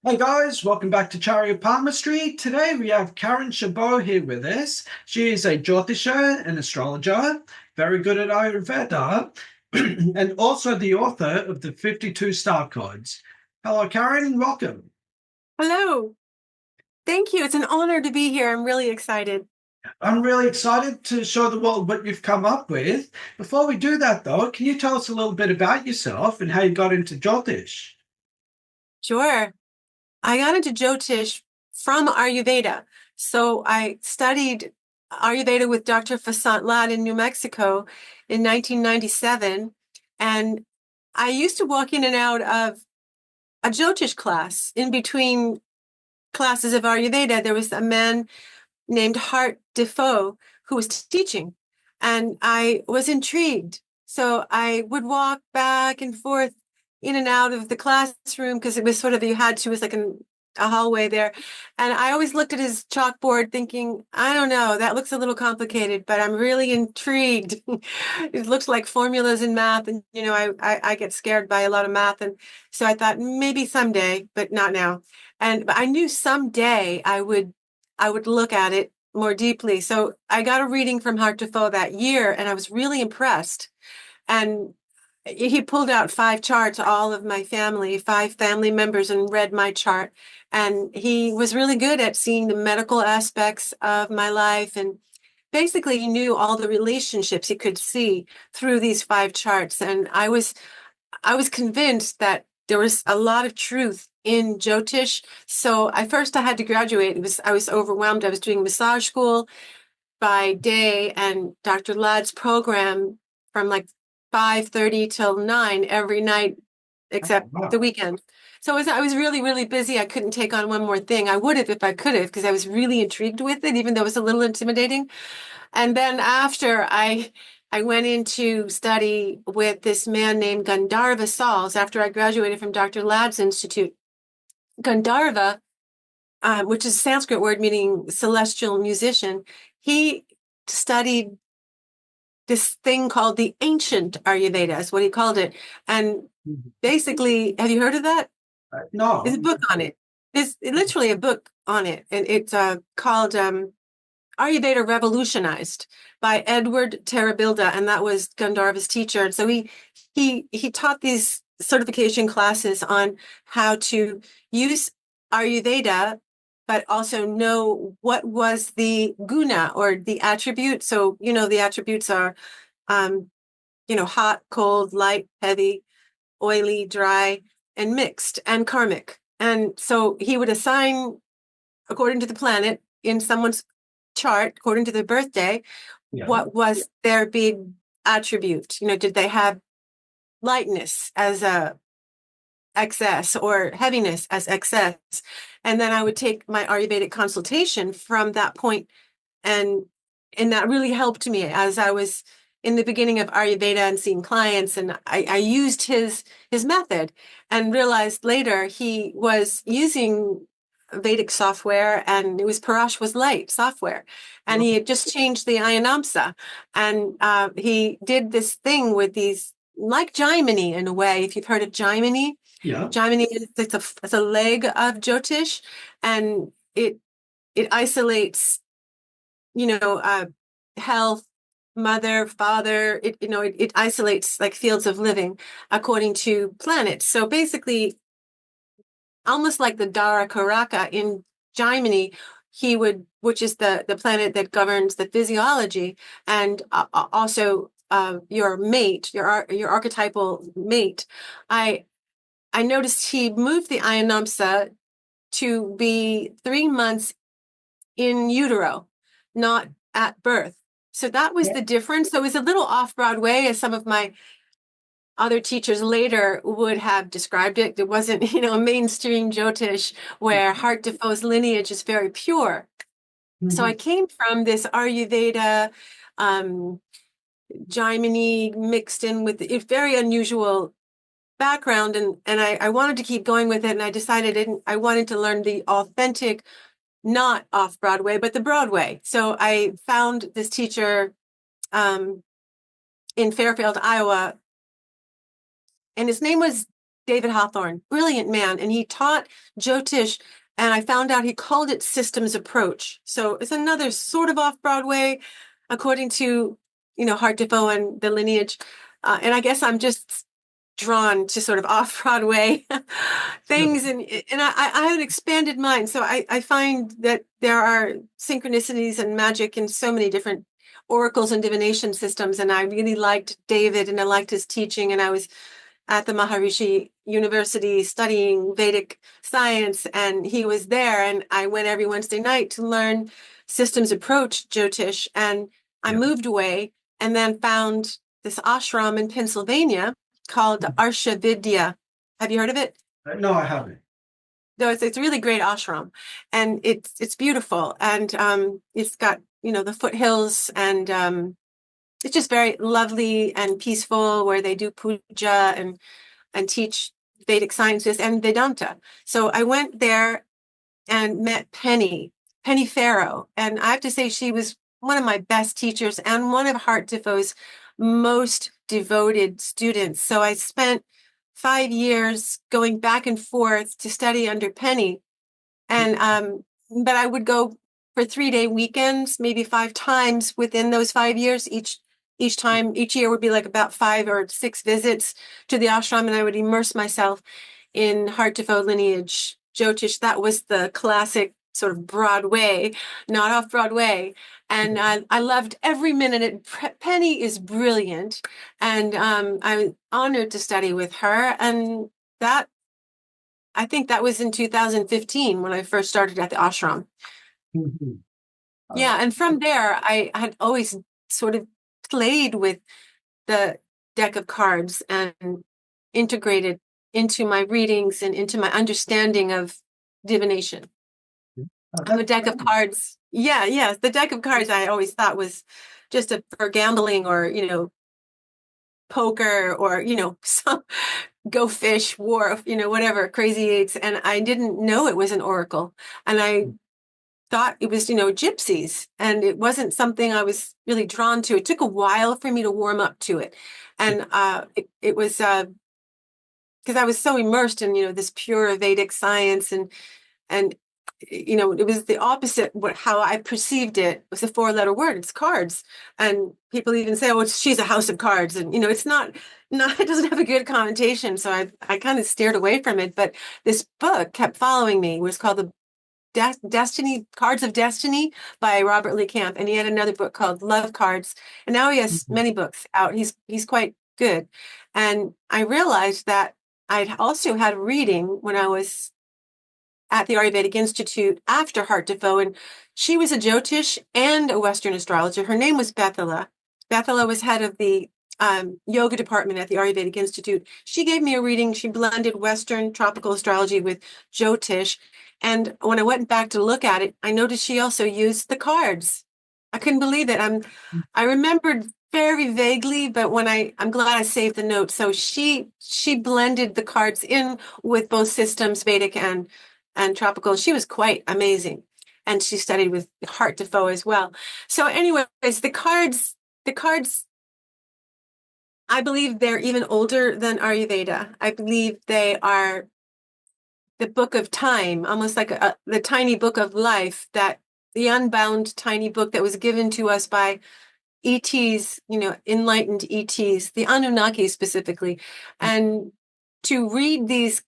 Hey guys, welcome back to Chariot Palmistry. Today we have Karyn Chabot here with us. She is a Jyotisha, an astrologer, very good at Ayurveda, and also the author of the 52 Starcodes. Hello, Karyn, welcome. Hello. Thank you. It's an honor to be here. I'm really excited. I'm really excited to show the world what you've come up with. Before we do that, though, can you tell us a little bit about yourself and how you got into Jyotish? Sure. I got into Jyotish from Ayurveda. So I studied Ayurveda with Dr. Lad in New Mexico in 1997. And I used to walk in and out of a Jyotish class. In between classes of Ayurveda, there was a man named Hart Defoe who was teaching, and I was intrigued. So I would walk back and forth in and out of the classroom because it was sort of it was like a hallway there. And I always looked at his chalkboard thinking, I don't know, that looks a little complicated, but I'm really intrigued. It looks like formulas in math. And, I get scared by a lot of math. And so I thought maybe someday, but not now. But I knew someday I would look at it more deeply. So I got a reading from Hart Defoe that year, and I was really impressed. And he pulled out five charts, all of my family, five family members, and read my chart. And he was really good at seeing the medical aspects of my life. And basically, he knew all the relationships he could see through these five charts. And I was convinced that there was a lot of truth in Jyotish. So I had to graduate. I was overwhelmed. I was doing massage school by day and Dr. Ladd's program from like 5:30 till 9 every night Oh, except the wow. weekend. So I was really, really busy. I couldn't take on one more thing. I would have if I could have, because I was really intrigued with it, even though it was a little intimidating. And then after I went into study with this man named Gandharva Sals after I graduated from Dr. Ladd's Institute. Gandharva, which is a Sanskrit word meaning celestial musician, he studied this thing called the ancient Ayurveda, is what he called it. And basically, have you heard of that? There's a No. book on it. There's literally a book on it, and it's called Ayurveda Revolutionized by Edward Terrabilda, and that was Gandharva's teacher. And so he taught these certification classes on how to use Ayurveda, but also know what was the guna or the attribute. So the attributes are um, hot, cold, light, heavy, oily, dry, and mixed, and karmic. And so he would assign according to the planet in someone's chart, according to their birthday, Yeah. what was their big attribute? Did they have lightness as a excess or heaviness as excess? And then I would take my Ayurvedic consultation from that point, and and that really helped me as I was in the beginning of Ayurveda and seeing clients. And I used his method and realized later he was using Vedic software, and it was Parash was light software, and he had just changed the Ayanamsa, and he did this thing with these like Jaimini in a way. If you've heard of Jaimini, Yeah. Jaimini is it's a leg of Jyotish, and it isolates you know, uh, health, mother, father. It isolates like fields of living according to planets. So basically, almost like the Dara Karaka in Gemini, which is the planet that governs the physiology, and also your mate, your archetypal mate. I I noticed he moved the Ayanamsa to be 3 months in utero, not at birth. So that was the difference. So it was a little off Broadway, as some of my other teachers later would have described it. It wasn't, a mainstream Jyotish where Hart Defoe's lineage is very pure. So I Mhm. came from this Ayurveda, um, Jaimini mixed in with a very unusual background, and I wanted to keep going with it, and I decided I wanted to learn the authentic, not off Broadway, but the Broadway. So I found this teacher um, in Fairfield, Iowa, and his name was David Hawthorne, brilliant man. And he taught Jyotish, and I found out he called it systems approach. So it's another sort of off-Broadway, according to, Hart Defoe and the lineage. And I guess I'm just drawn to sort of off-Broadway things. And I have an expanded mind. So I find that there are synchronicities and magic in so many different oracles and divination systems. And I really liked David, and I liked his teaching. And I was at the Maharishi University studying Vedic science, and he was there. And I went every Wednesday night to learn systems approach Jyotish. And I moved away and then found this ashram in Pennsylvania called Arsha Vidya. Have you heard of it? No, I haven't. No, it's a really great ashram, and it's beautiful, and it's got the foothills, and it's just very lovely and peaceful, where they do puja and teach Vedic sciences and Vedanta. So I went there and met Penny Farrow, and I have to say she was one of my best teachers and one of Hart Defoe's most devoted students. So I spent 5 years going back and forth to study under Penny. And but I would go for 3-day weekends, maybe 5 times within those 5 years. Each year would be like about 5 or 6 visits to the ashram, and I would immerse myself in Hart Defoe lineage, Jyotish. That was the classic sort of Broadway, not off Broadway. And I loved every minute. Penny is brilliant, and I'm honored to study with her. And I think that was in 2015 when I first started at the ashram. Mm-hmm. Yeah, and from there, I had always sort of played with the deck of cards and integrated into my readings and into my understanding of divination. The deck of cards. Yeah. The deck of cards I always thought was just for gambling, or, poker, or, some go fish, war, whatever, crazy eights. And I didn't know it was an oracle. And I thought it was, gypsies. And it wasn't something I was really drawn to. It took a while for me to warm up to it. And it was because I was so immersed in, this pure Vedic science, and it was the opposite. How I perceived it was a 4-letter word. It's cards, and people even say, "Oh, she's a house of cards," and it's not. It doesn't have a good connotation. So I kind of steered away from it. But this book kept following me. It was called the Destiny Cards of Destiny by Robert Lee Camp, and he had another book called Love Cards, and now he has many books out. He's quite good, and I realized that I'd also had a reading when I was at the Ayurvedic Institute after Hart Defoe, and she was a Jyotish and a Western astrologer. Her name was Bethala. Bethala was head of the yoga department at the Ayurvedic Institute. She gave me a reading. She blended Western tropical astrology with Jyotish. And when I went back to look at it, I noticed she also used the cards. I couldn't believe it. I remembered very vaguely, but I'm glad I saved the note. So she blended the cards in with both systems, Vedic and tropical. She was quite amazing. And she studied with Hart Defoe as well. So anyways, the cards, I believe they're even older than Ayurveda. I believe they are the book of time, almost like the tiny book of life, that the unbound tiny book that was given to us by ETs, enlightened ETs, the Anunnaki specifically. And to read these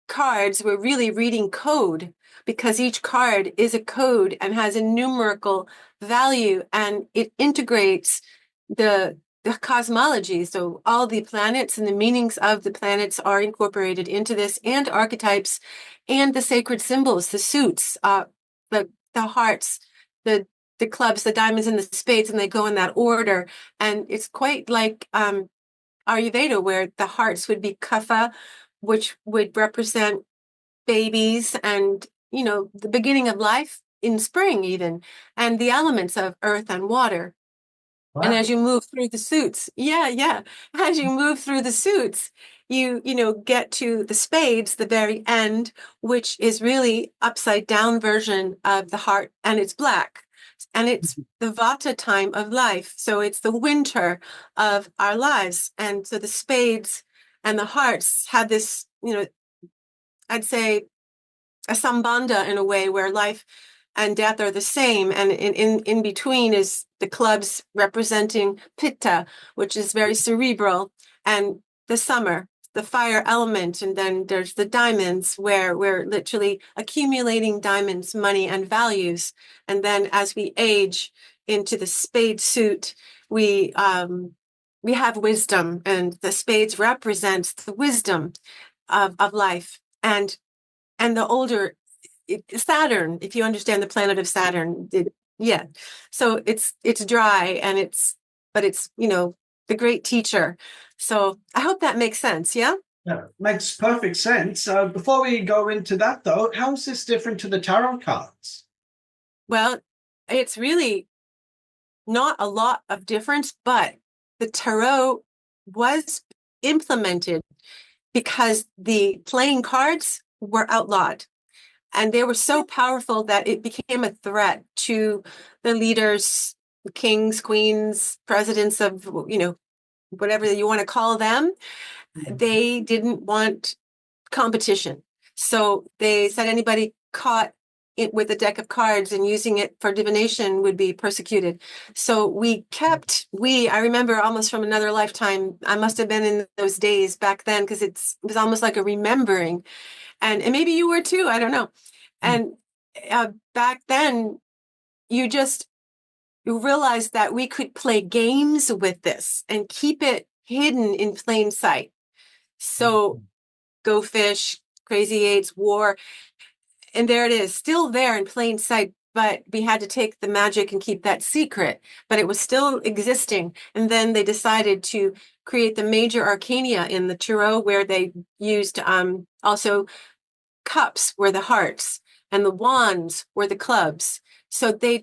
cards, we're really reading code, because each card is a code and has a numerical value, and it integrates the cosmology. So all the planets and the meanings of the planets are incorporated into this, and archetypes, and the sacred symbols, the suits, the hearts, the clubs, the diamonds, and the spades, and they go in that order. And it's quite like Ayurveda, where the hearts would be kapha, which would represent babies and, the beginning of life in spring even, and the elements of earth and water. Wow. And as you move through the suits, as you move through the suits, you get to the spades, the very end, which is really upside down version of the heart, and it's black. And it's the Vata time of life. So it's the winter of our lives. And so the spades And the hearts have this, I'd say a sambandha in a way where life and death are the same. And in between is the clubs representing pitta, which is very cerebral, and the summer, the fire element. And then there's the diamonds, where we're literally accumulating diamonds, money, and values. And then as we age into the spade suit, we have wisdom, and the spades represents the wisdom of life. And the older Saturn, if you understand the planet of Saturn, yeah. So it's dry, but it's the great teacher. So I hope that makes sense. Yeah. Yeah, makes perfect sense. Before we go into that, though, how is this different to the tarot cards? Well, it's really not a lot of difference, but the tarot was implemented because the playing cards were outlawed. And they were so powerful that it became a threat to the leaders, kings, queens, presidents of, whatever you want to call them. They didn't want competition. So they said anybody caught it with a deck of cards and using it for divination would be persecuted. So I remember almost from another lifetime, I must have been in those days back then, because it was almost like a remembering. And maybe you were too, I don't know. And back then, you realized that we could play games with this and keep it hidden in plain sight. So Go Fish, Crazy Eights, War, and there it is, still there in plain sight, but we had to take the magic and keep that secret, but it was still existing. And then they decided to create the major arcana in the tarot, where they used also cups were the hearts and the wands were the clubs. So they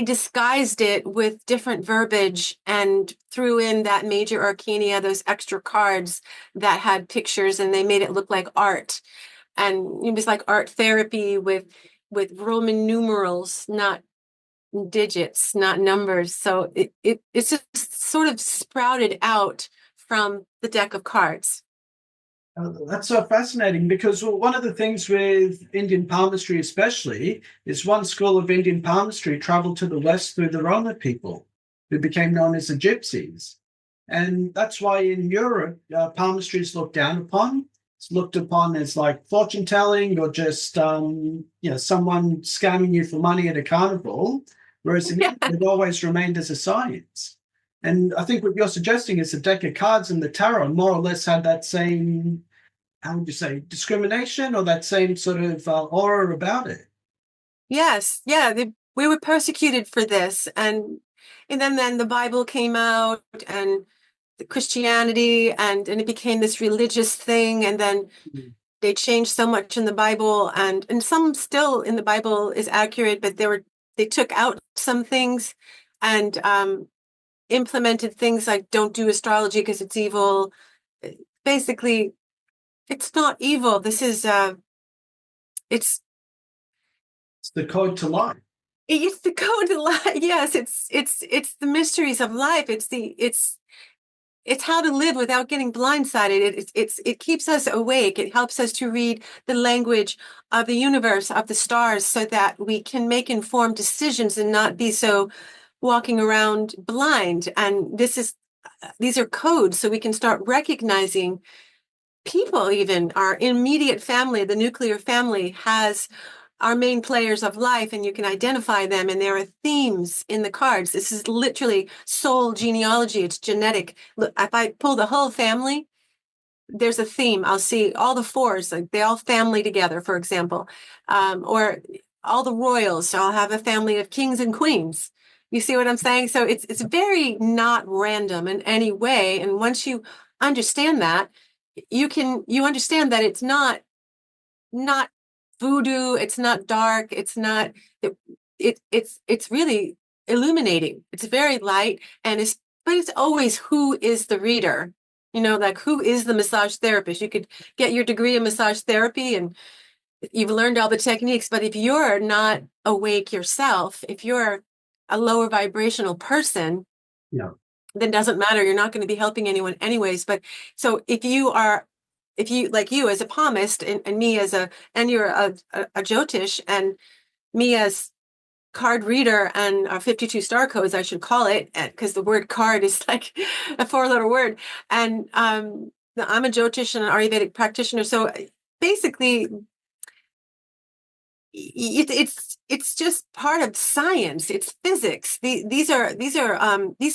disguised it with different verbiage and threw in that major arcana, those extra cards that had pictures, and they made it look like art. And it was like art therapy with Roman numerals, not digits, not numbers. So it's just sort of sprouted out from the deck of cards. That's so fascinating, because one of the things with Indian palmistry especially is one school of Indian palmistry traveled to the west through the Roma people, who became known as the Gypsies. And that's why in Europe, palmistry is looked down upon. It's looked upon as like fortune telling, or just someone scamming you for money at a carnival, whereas in India, it always remained as a science. And I think what you're suggesting is the deck of cards and the tarot more or less had that same, how would you say, discrimination, or that same sort of aura about it. Yes, yeah, we were persecuted for this, and then the Bible came out, and the Christianity, and it became this religious thing, and then they changed so much in the Bible, and some still in the Bible is accurate, but they took out some things and implemented things like don't do astrology because it's evil. Basically, it's not evil. This is it's the code to life. It's the code to life. Yes, it's the mysteries of life. It's how to live without getting blindsided. It keeps us awake. It helps us to read the language of the universe, of the stars, so that we can make informed decisions and not be so walking around blind. And these are codes, so we can start recognizing people. Even our immediate family, the nuclear family, has our main players of life, and you can identify them, and there are themes in the cards. This is literally soul genealogy. It's genetic. Look, if I pull the whole family, there's a theme. I'll see all the fours, like they all family together, for example, or all the royals. So I'll have a family of kings and queens. You see what I'm saying? So it's very not random in any way. And once you understand that, you understand that it's not voodoo, it's not dark, it's not it's really illuminating. It's very light, and it's always who is the reader. Like who is the massage therapist? You could get your degree in massage therapy and you've learned all the techniques, but if you're not awake yourself, if you're a lower vibrational person, Yeah. then doesn't matter. You're not going to be helping anyone anyways. But so if you like you as a palmist and me as and you're a Jyotish and me as card reader and 52 star codes, I should call it, because the word card is like a 4-letter word. And I'm a Jyotish and an Ayurvedic practitioner. So basically, it's just part of science. It's physics. These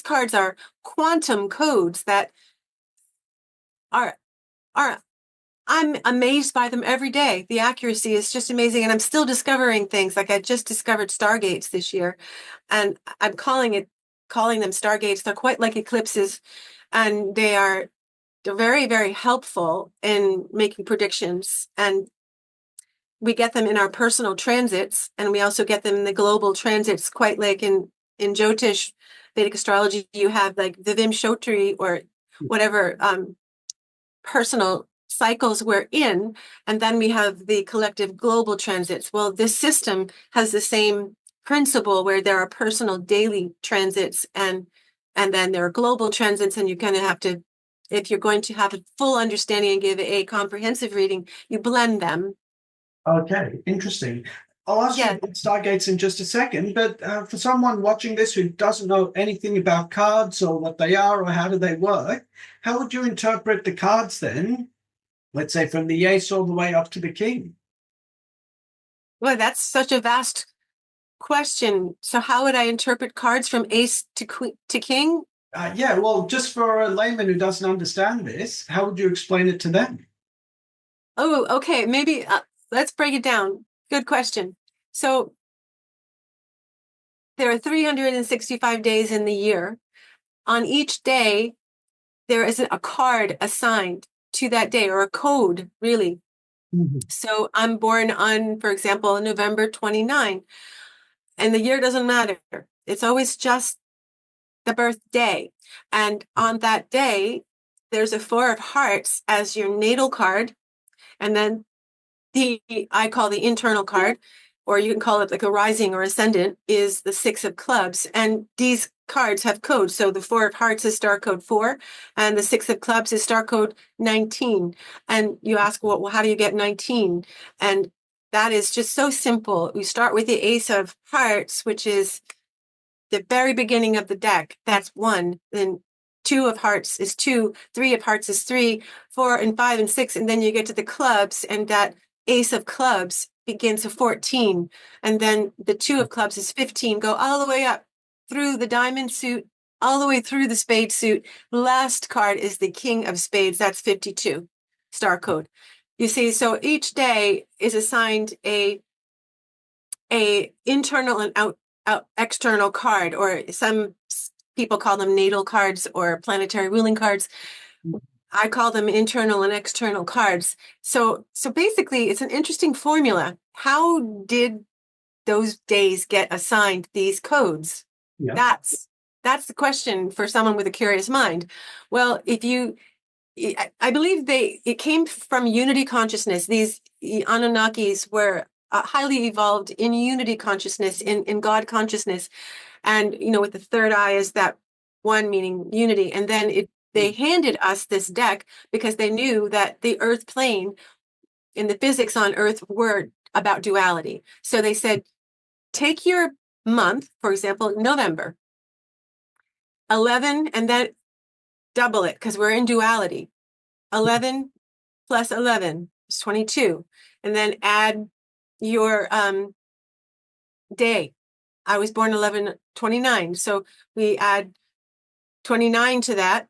cards are quantum codes that are are I'm amazed by them every day. The accuracy is just amazing, and I'm still discovering things. Like I just discovered Stargates this year, and I'm calling them Stargates. They're quite like eclipses, and they're very, very helpful in making predictions. And we get them in our personal transits, and we also get them in the global transits. Quite like in Jyotish Vedic astrology, you have like the Vimshotri or whatever personal cycles we're in, and then we have the collective global transits. Well, this system has the same principle where there are personal daily transits and then there are global transits, and you kind of have to, if you're going to have a full understanding and give a comprehensive reading, you blend them. Okay, interesting. I'll ask you Yeah. about Stargates in just a second, but for someone watching this who doesn't know anything about cards or what they are or how do they work, how would you interpret the cards then? Let's say from the ace all the way up to the king. Well, that's such a vast question. So how would I interpret cards from ace to queen to king? Yeah, well, just for a layman who doesn't understand this, how would you explain it to them? Oh, okay. Maybe let's break it down. Good question. So there are 365 days in the year. On each day, there is a card assigned to that day, or a code, really. Mhm. So I'm born on, for example, November 29, and the year doesn't matter. It's always just the birthday. And on that day, there's a 4 of hearts as your natal card. And then I call the internal card, or you can call it like a rising or ascendant, is the 6 of clubs. And these cards have codes. So the 4 of hearts is star code 4, and the 6 of clubs is star code 19. And you ask, well, how do you get 19? And that is just so simple. We start with the ace of hearts, which is the very beginning of the deck. That's 1. Then 2 of hearts is 2, 3 of hearts is 3, 4 and 5 and 6, and then you get to the clubs, and that ace of clubs begins at 14, and then the 2 of clubs is 15. Go all the way up through the diamond suit, all the way through the spade suit. Last card is the king of spades. That's 52 star code. You see, so each day is assigned a internal and out external card, or some people call them natal cards or planetary ruling cards. I call them internal and external cards. So basically, it's an interesting formula. How did those days get assigned these codes? Yeah. That's the question for someone with a curious mind. Well, I believe it came from unity consciousness. These Anunnakis were highly evolved in unity consciousness, in God consciousness. And, with the third eye is that one, meaning unity. And then they handed us this deck because they knew that the earth plane and the physics on earth were about duality. So they said, take your month, for example, November, 11, and then double it because we're in duality. 11 plus 11 is 22. And then add your day. I was born 11/29. So we add 29 to that.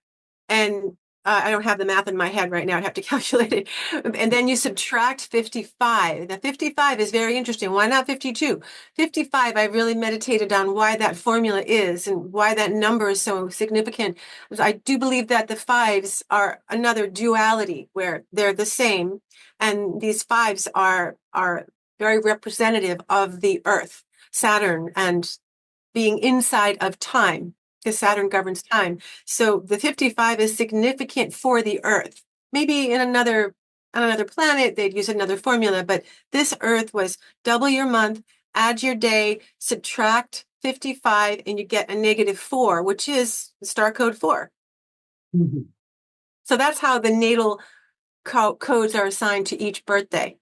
And I don't have the math in my head right now. I'd have to calculate it. And then you subtract 55. Now, 55 is very interesting. Why not 52? 55, I really meditated on why that formula is and why that number is so significant. I do believe that the fives are another duality where they're the same. And these fives are very representative of the earth, Saturn, and being inside of time, because Saturn governs time. So the 55 is significant for the Earth. Maybe on another planet, they'd use another formula, but this Earth was double your month, add your day, subtract 55 and you get a -4, which is star code 4. Mhm. So that's how the natal codes are assigned to each birthday.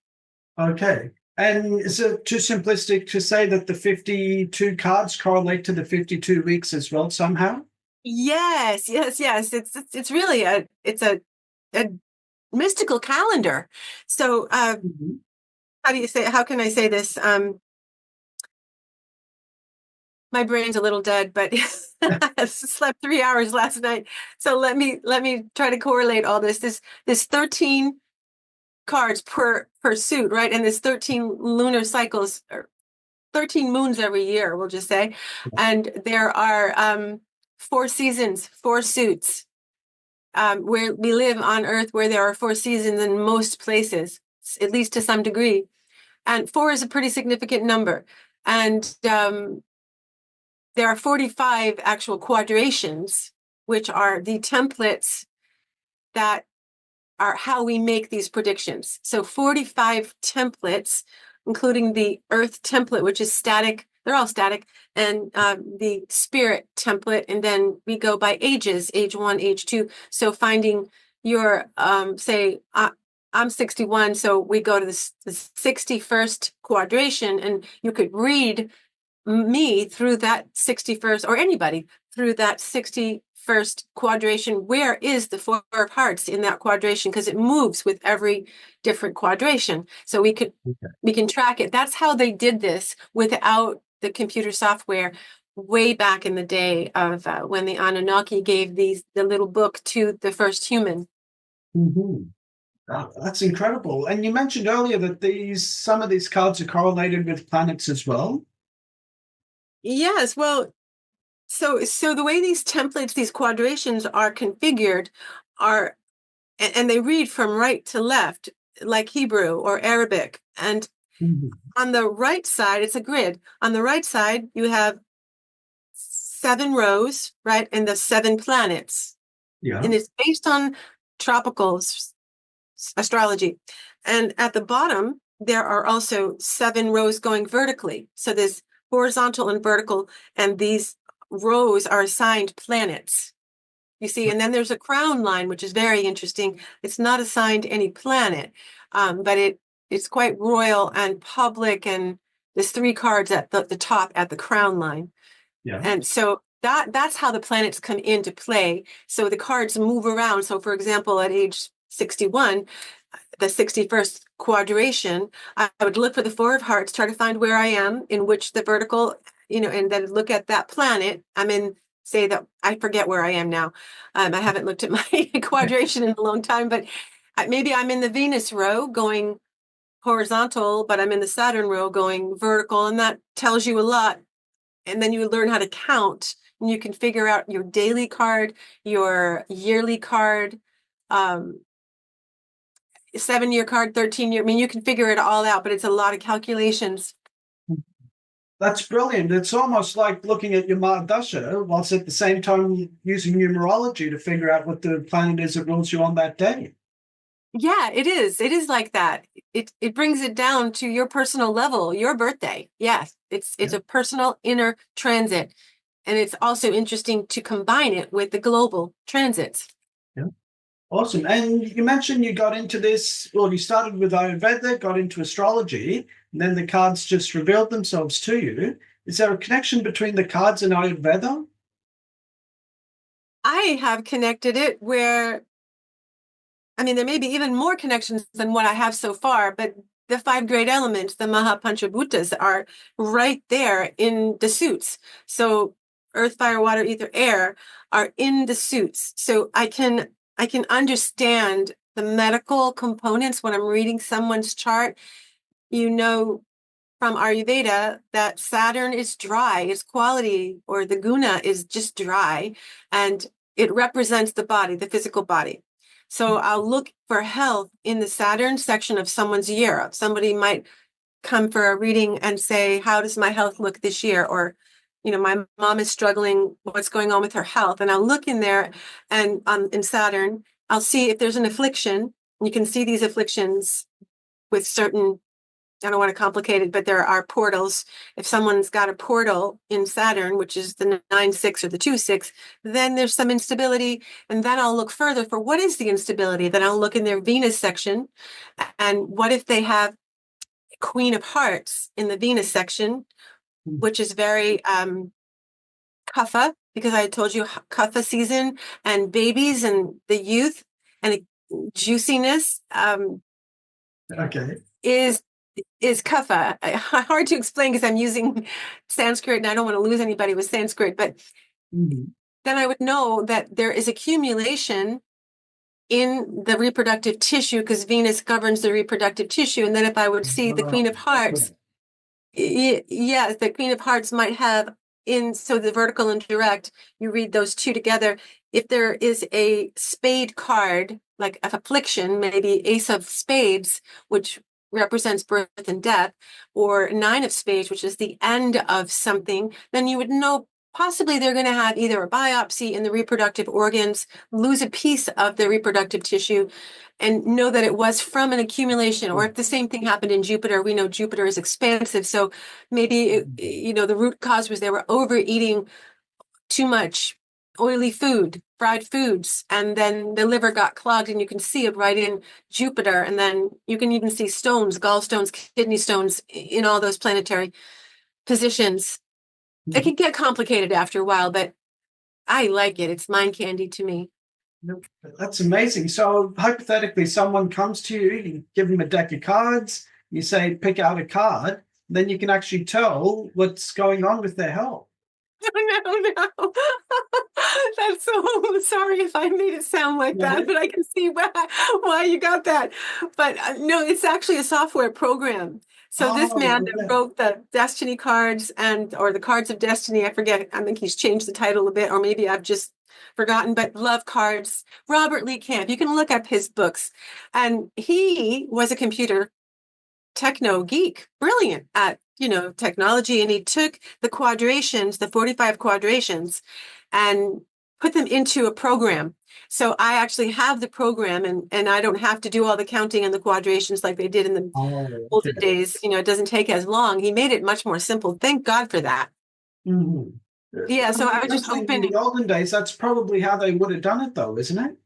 Okay. And is it too simplistic to say that the 52 cards correlate to the 52 weeks as well somehow? Yes, yes, yes. It's really a mystical calendar. So Mhm. how can I say this? My brain's a little dead, but I slept 3 hours last night. So let me try to correlate all this. This 13 cards per suit, right? And there's 13 lunar cycles, or 13 moons every year, we'll just say. And there are 4 seasons, 4 suits. Where we live on Earth, where there are 4 seasons in most places, at least to some degree. And 4 is a pretty significant number. And there are 45 actual quadrations, which are the templates that are how we make these predictions. So 45 templates, including the Earth template, which is static. They're all static, and the spirit template. And then we go by ages, age 1, age 2. So finding your, say, I'm 61, so we go to the 61st quadration, and you could read me through that 61st, or anybody through that 61st quadration. Where is the 4 of hearts in that quadration? Because it moves with every different quadration. So we can track it. That's how they did this without the computer software way back in the day of when the Annunaki gave the little book to the first human. Mhm. That's incredible. And you mentioned earlier that some of these cards are correlated with planets as well. Yes, well, so the way these templates, these quadrations are configured are, and they read from right to left, like Hebrew or Arabic. And Mhm. on the right side, it's a grid. On the right side, you have 7 rows, right? And the 7 planets. Yeah. And it's based on tropical astrology. And at the bottom, there are also 7 rows going vertically. So there's horizontal and vertical, and these rows are assigned planets. You see, and then there's a crown line, which is very interesting. It's not assigned any planet, but it's quite royal and public, and there's 3 cards at the top at the crown line. Yeah. And so that's how the planets come into play. So the cards move around. So for example, at age 61, the 61st quadration, I would look for the 4 of hearts, try to find where I am, in which the vertical, and then look at that planet. I'm in, say that, I forget where I am now. I haven't looked at my quadration in a long time, but maybe I'm in the Venus row going horizontal, but I'm in the Saturn row going vertical, and that tells you a lot. And then you learn how to count, and you can figure out your daily card, your yearly card, um, 7-year card, 13-year. I mean, you can figure it all out, but it's a lot of calculations. That's brilliant. It's almost like looking at your Mardasha whilst at the same time using numerology to figure out what the planet is that rules you on that day. Yeah, it is. It is like that. It brings it down to your personal level, your birthday. Yes, it's Yeah. a personal inner transit. And it's also interesting to combine it with the global transits. Yeah. Awesome. And you mentioned you got into this, well, you started with Ayurveda, got into astrology, and then the cards just revealed themselves to you. Is there a connection between the cards and Ayurveda? I have connected it where, I mean, there may be even more connections than what I have so far, but the 5 great elements, the Mahapanchabhutas, are right there in the suits. So earth, fire, water, ether, air are in the suits. So I can understand the medical components when I'm reading someone's chart. You know, from Ayurveda that Saturn is dry, its quality or the guna is just dry, and it represents the body, the physical body. So I'll look for health in the Saturn section of someone's year. Somebody might come for a reading and say, how does my health look this year? Or, my mom is struggling, what's going on with her health? And I'll look in there, and in Saturn, I'll see if there's an affliction. You can see these afflictions with certain I don't want to complicate it, but there are portals. If someone's got a portal in Saturn, which is the 9-6 or the 2-6, then there's some instability. And then I'll look further for what is the instability. Then I'll look in their Venus section. And what if they have Queen of Hearts in the Venus section, which is very kapha, because I told you kapha season and babies and the youth and juiciness Okay. is kapha. Hard to explain because I'm using Sanskrit and I don't want to lose anybody with Sanskrit, but then I would know that there is accumulation in the reproductive tissue because Venus governs the reproductive tissue. And then if I would see the Queen of Hearts, yes, the Queen of Hearts might have so the vertical and direct, you read those two together. If there is a spade card, like of affliction, maybe Ace of Spades, which represents birth and death, or Nine of Spades, which is the end of something, then you would know possibly they're going to have either a biopsy in the reproductive organs, lose a piece of the reproductive tissue, and know that it was from an accumulation. Or if the same thing happened in Jupiter, we know Jupiter is expansive. So maybe, the root cause was they were overeating too much oily food, fried foods, and then the liver got clogged, and you can see it right in Jupiter. And then you can even see stones, gallstones, kidney stones in all those planetary positions. It can get complicated after a while, but I like it. It's mind candy to me. That's amazing. So hypothetically, someone comes to you, you give them a deck of cards, you say, pick out a card, then you can actually tell what's going on with their health. No. That's so sorry if I made it sound like that, but I can see why you got that. But no, it's actually a software program. So this man that wrote the Destiny cards or the Cards of Destiny, I forget, I think he's changed the title a bit, or maybe I've just forgotten, but love cards, Robert Lee Camp. You can look up his books. And he was a computer techno geek, brilliant at technology, and he took the quadrations, the 45 quadrations, and put them into a program. So I actually have the program, and I don't have to do all the counting and the quadrations like they did in the olden days. It doesn't take as long. He made it much more simple. Thank God for that. Yeah, so I was just hoping. In the olden days, that's probably how they would have done it, though, isn't it?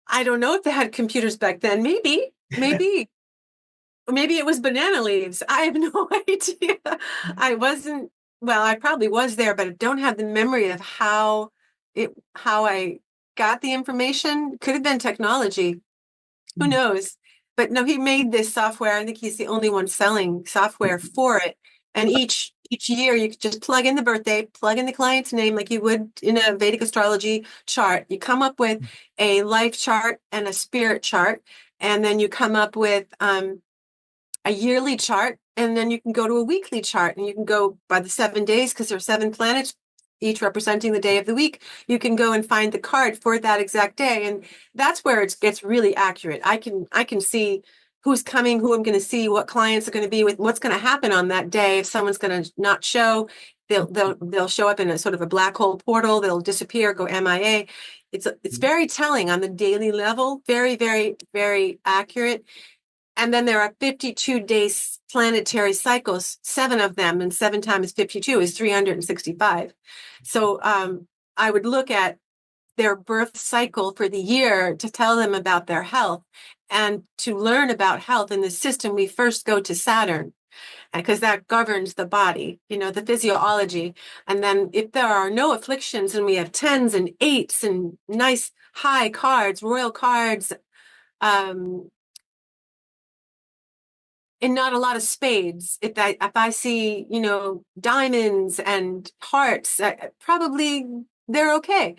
I don't know if they had computers back then. Maybe. Maybe it was banana leaves. I have no idea. I probably was there, but I don't have the memory of how I got the information. Could have been technology. Who knows? But no, he made this software. I think he's the only one selling software for it. And each year you could just plug in the birthday, plug in the client's name like you would in a Vedic astrology chart. You come up with a life chart and a spirit chart, and then you come up with a yearly chart, and then you can go to a weekly chart, and you can go by the 7 days because there are 7 planets, each representing the day of the week. You can go and find the card for that exact day, and that's where it gets really accurate. I can see who's coming, who I'm going to see, what clients are going to be with, what's going to happen on that day. If someone's going to not show, they'll show up in a sort of a black hole portal. They'll disappear, go MIA. It's very telling on the daily level. Very, very, very accurate. And then there are 52 days planetary cycles, 7 of them, and 7 times 52 is 365. So I would look at their birth cycle for the year to tell them about their health. And to learn about health in the system, we first go to Saturn, because that governs the body, the physiology. And then if there are no afflictions and we have 10s and 8s and nice high cards, royal cards, and not a lot of spades. If I see, diamonds and hearts, probably they're okay.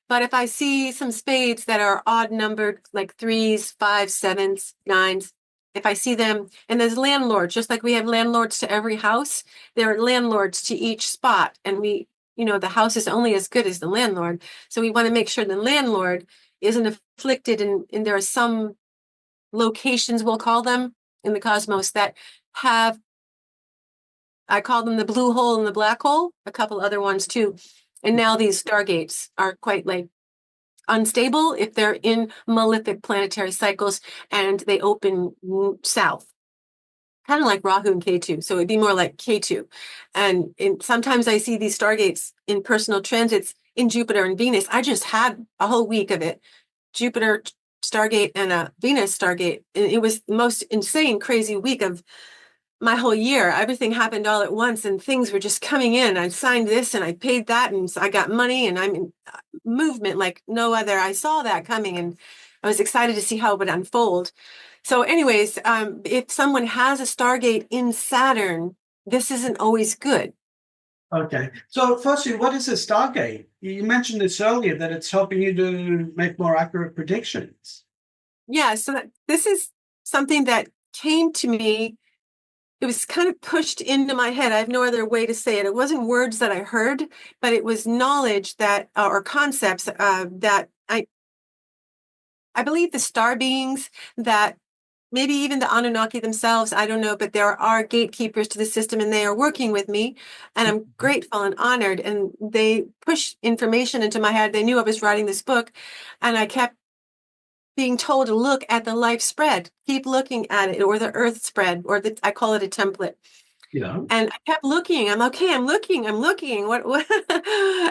But if I see some spades that are odd numbered, like 3s, 5s, 7s, 9s, if I see them, and there's landlords, just like we have landlords to every house, there are landlords to each spot. And the house is only as good as the landlord. So we want to make sure the landlord isn't afflicted. And there are some locations, we'll call them, in the cosmos that have, I call them the blue hole and the black hole, a couple other ones too. And now these stargates are quite unstable if they're in malefic planetary cycles and they open south. kind of like Rahu and Ketu. So it'd be more like Ketu. And sometimes I see these stargates in personal transits in Jupiter and Venus. I just had a whole week of it. Jupiter Stargate and a Venus Stargate. And it was the most insane, crazy week of my whole year. Everything happened all at once and things were just coming in. I signed this and I paid that and I got money and I'm in movement like no other. I saw that coming and I was excited to see how it would unfold. So anyways, if someone has a Stargate in Saturn, this isn't always good. Okay. So firstly, what is a Stargate? You mentioned this earlier, that it's helping you to make more accurate predictions. Yeah, so this is something that came to me. It was kind of pushed into my head. I have no other way to say it. It wasn't words that I heard, but it was knowledge that, or concepts that I believe the star beings, that maybe even the Anunnaki themselves, I don't know, but there are gatekeepers to the system and they are working with me. And I'm grateful and honored. And they push information into my head. They knew I was writing this book. And I kept being told to look at the life spread, keep looking at it, or the earth spread, or I call it a template. Yeah. And I kept looking. I'm okay. I'm looking. What?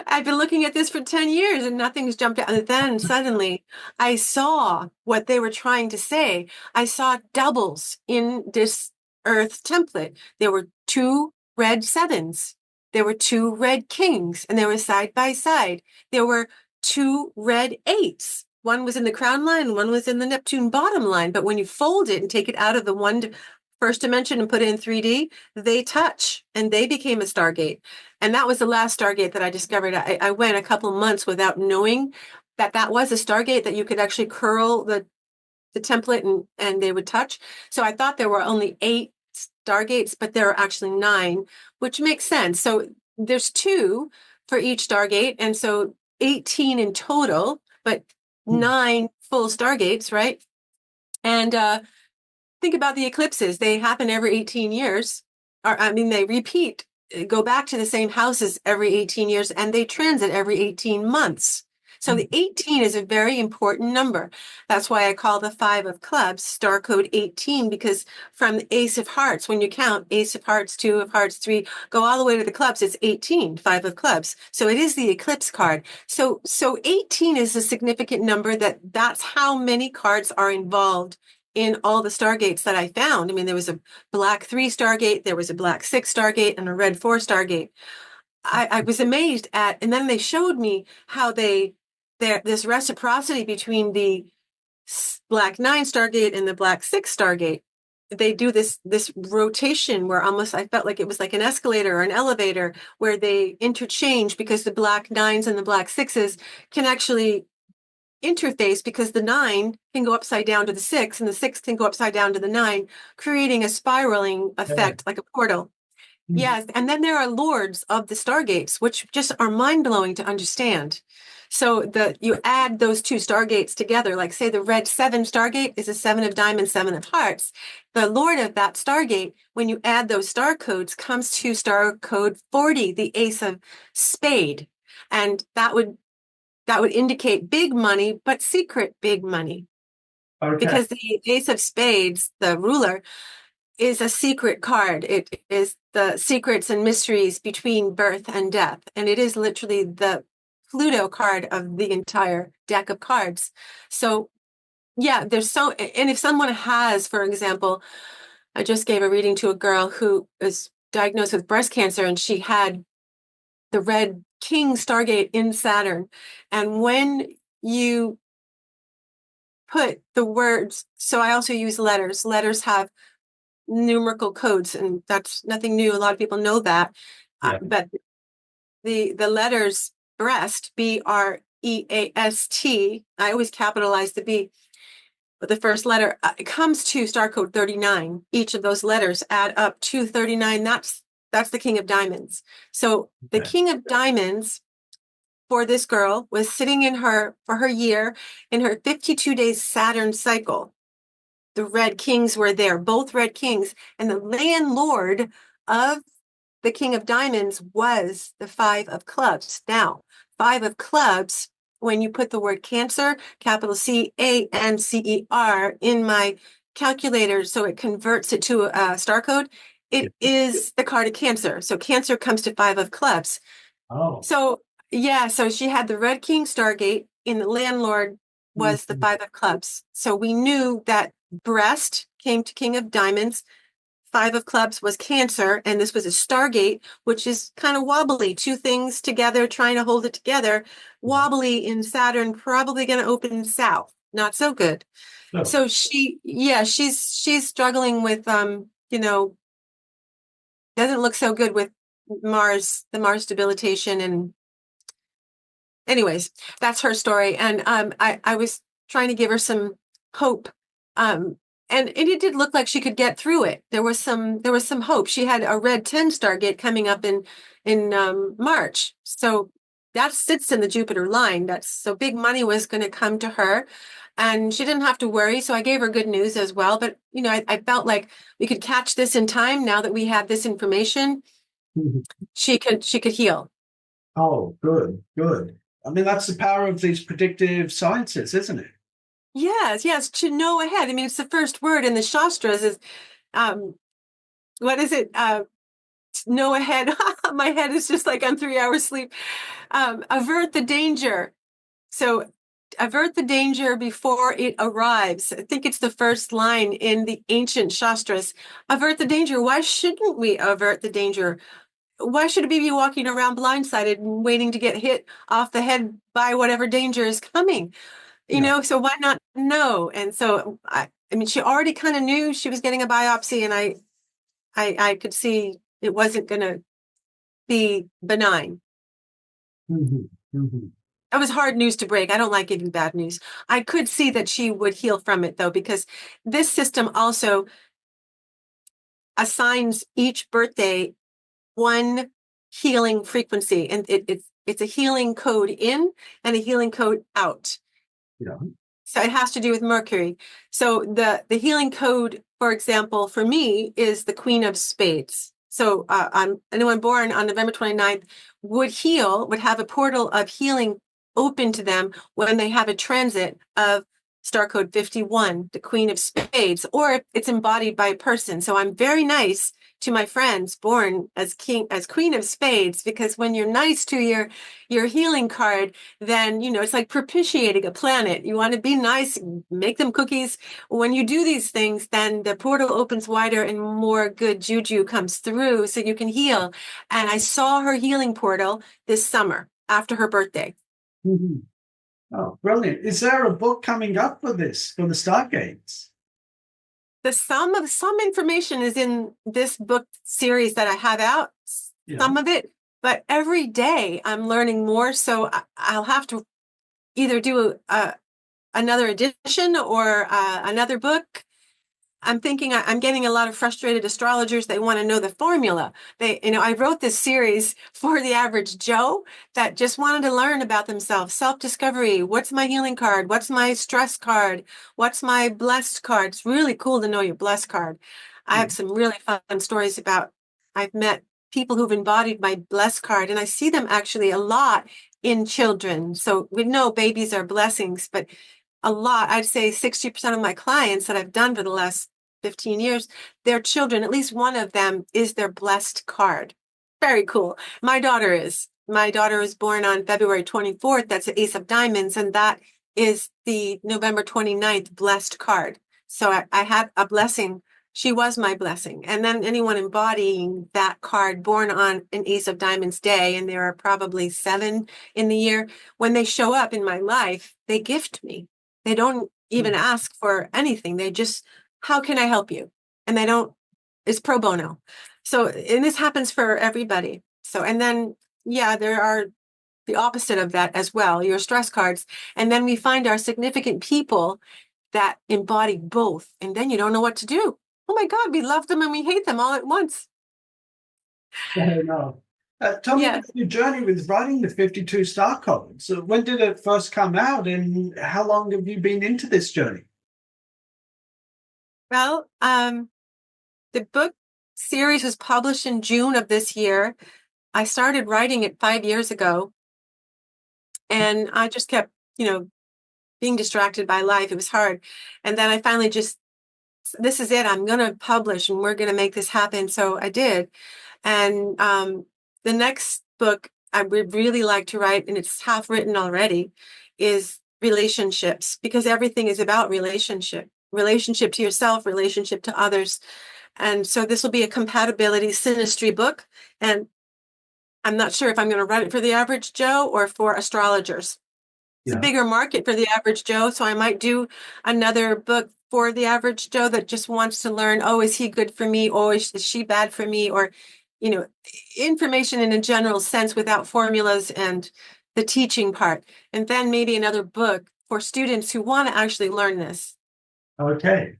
I've been looking at this for 10 years and nothing's jumped out. And then suddenly I saw what they were trying to say. I saw doubles in this earth template. There were two red sevens. There were two red kings and they were side by side. There were two red eights. One was in the crown line, one was in the Neptune bottom line. But when you fold it and take it out of the first dimension and put it in 3D, they touch and they became a Stargate. And that was the last Stargate that I discovered. I went a couple months without knowing that that was a Stargate, that you could actually curl the template and they would touch. So I thought there were only 8 Stargates, but there are actually 9, which makes sense. So there's 2 for each Stargate. And so 18 in total, but 9 full Stargates, right? And think about the eclipses. They happen every 18 years. Or, I mean, they repeat, go back to the same houses every 18 years, and they transit every 18 months. So the 18 is a very important number. That's why I call the 5 of clubs star code 18, because from the ace of hearts, when you count ace of hearts, 2 of hearts, 3, go all the way to the clubs, it's 18, 5 of clubs. So it is the eclipse card. So 18 is a significant number. That's how many cards are involved in all the Stargates that I found. I mean, there was a black 3 Stargate, there was a black 6 Stargate, and a red 4 Stargate. I was amazed at, and then they showed me how this reciprocity between the black 9 Stargate and the black 6 Stargate. They do this rotation where almost I felt like it was like an escalator or an elevator, where they interchange, because the black 9s and the black 6s can actually interface, because the 9 can go upside down to the 6 and the 6 can go upside down to the 9, creating a spiraling effect like a portal. Yes. And then there are lords of the Stargates, which just are mind-blowing to understand. So you add those 2 Stargates together, like say the red 7 Stargate is a 7 of diamonds, 7 of hearts. The lord of that Stargate, when you add those star codes, comes to star code 40, the ace of spade. And that would indicate big money, but secret big money. Okay. Because the ace of spades, the ruler, is a secret card. It is the secrets and mysteries between birth and death. And it is literally the Pluto card of the entire deck of cards. So yeah, and if someone has, for example, I just gave a reading to a girl who was diagnosed with breast cancer, and she had the red king Stargate in Saturn. And when you put the words, so I also use letters. Letters have numerical codes, and that's nothing new. A lot of people know that. Yeah. But the letters breast, BREAST, I always capitalize the B, but the first letter, it comes to star code 39. Each of those letters add up to 39. That's the king of diamonds. So the king of diamonds for this girl was sitting for her year, in her 52 days Saturn cycle. The red kings were there, both red kings, and the landlord of the king of diamonds was the 5 of clubs. Now, 5 of clubs, when you put the word Cancer, capital CANCER, in my calculator, so it converts it to a star code. It is the card of Cancer. So Cancer comes to 5 of clubs. Oh. So yeah, so she had the Red King Stargate, and the landlord was the Mhm. 5 of clubs. So we knew that breast came to King of Diamonds. 5 of clubs was Cancer, and this was a Stargate, which is kind of wobbly. Two things together, trying to hold it together. Wobbly in Saturn, probably going to open south. Not so good. Oh. So she's struggling with doesn't look so good with the Mars debilitation. And anyways, that's her story. And I was trying to give her some hope. And it did look like she could get through it. There was some hope. She had a red 10 Stargate coming up in March. So that sits in the Jupiter line. That's so big money was going to come to her. And she didn't have to worry. So I gave her good news as well. But I felt like we could catch this in time now that we have this information. Mhm. She could heal. Oh, good, good. I mean, that's the power of these predictive sciences, isn't it? Yes, to know ahead. I mean, it's the first word in the Shastras is, um, what is it? Know ahead. My head is just like on 3 hours sleep. Avert the danger. So avert the danger before it arrives. I think it's the first line in the ancient Shastras. Avert the danger. Why shouldn't we avert the danger? Why should we be walking around blindsided and waiting to get hit off the head by whatever danger is coming? Yeah. So why not know? And so I mean, she already kind of knew she was getting a biopsy, and I could see it wasn't going to be benign. Hmm. Hmm. That was hard news to break. I don't like giving bad news. I could see that she would heal from it though, because this system also assigns each birthday one healing frequency, and it's a healing code in and a healing code out. Yeah. So it has to do with Mercury. So the healing code, for example, for me is the Queen of Spades. So anyone born on November 29th would have a portal of healing open to them when they have a transit of star code 51, the Queen of Spades, or it's embodied by a person. So I'm very nice to my friends born as Queen of Spades, because when you're nice to your healing card, then it's like propitiating a planet. You want to be nice, make them cookies. When you do these things, then the portal opens wider and more good juju comes through so you can heal. And I saw her healing portal this summer after her birthday. Hmm. Oh, brilliant. Is there a book coming up for this, for the Stargates? Some information is in this book series that I have out, Yeah. some of it, but every day I'm learning more. So I'll have to either do another edition or another book. I'm thinking I'm getting a lot of frustrated astrologers. They want to know the formula. I wrote this series for the average Joe that just wanted to learn about themselves, self-discovery. What's my healing card? What's my stress card? What's my blessed card? It's really cool to know your blessed card. I Yeah. have some really fun stories about, I've met people who've embodied my blessed card, and I see them actually a lot in children. So we know babies are blessings, but a lot, I'd say 60% of my clients that I've done for the last 15 years, their children, at least one of them is their blessed card. Very cool. My daughter is. My daughter was born on February 24th. That's the Ace of Diamonds. And that is the November 29th blessed card. So I had a blessing. She was my blessing. And then anyone embodying that card born on an Ace of Diamonds day, and there are probably 7 in the year, when they show up in my life, they gift me. They don't even ask for anything. They just, how can I help you? And they don't, it's pro bono. So, and this happens for everybody. So, and then, yeah, there are the opposite of that as well, your stress cards. And then we find our significant people that embody both. And then you don't know what to do. Oh my God, we love them and we hate them all at once. I don't know. Tell me about Yes. your journey with writing the 52 Star Codes. So when did it first come out, and how long have you been into this journey? Well, the book series was published in June of this year. I started writing it 5 years ago, and I just kept, being distracted by life. It was hard. And then I finally just this is it. I'm going to publish and we're going to make this happen. So I did. And the next book I would really like to write, and it's half written already, is relationships, because everything is about relationship to yourself, relationship to others. And so this will be a compatibility synastry book. And I'm not sure if I'm going to write it for the average Joe or for astrologers. It's a Yeah. bigger market for the average Joe. So I might do another book for the average Joe that just wants to learn, oh, is he good for me? Or is she bad for me? Or, information in a general sense without formulas and the teaching part. And then maybe another book for students who want to actually learn this. Okay.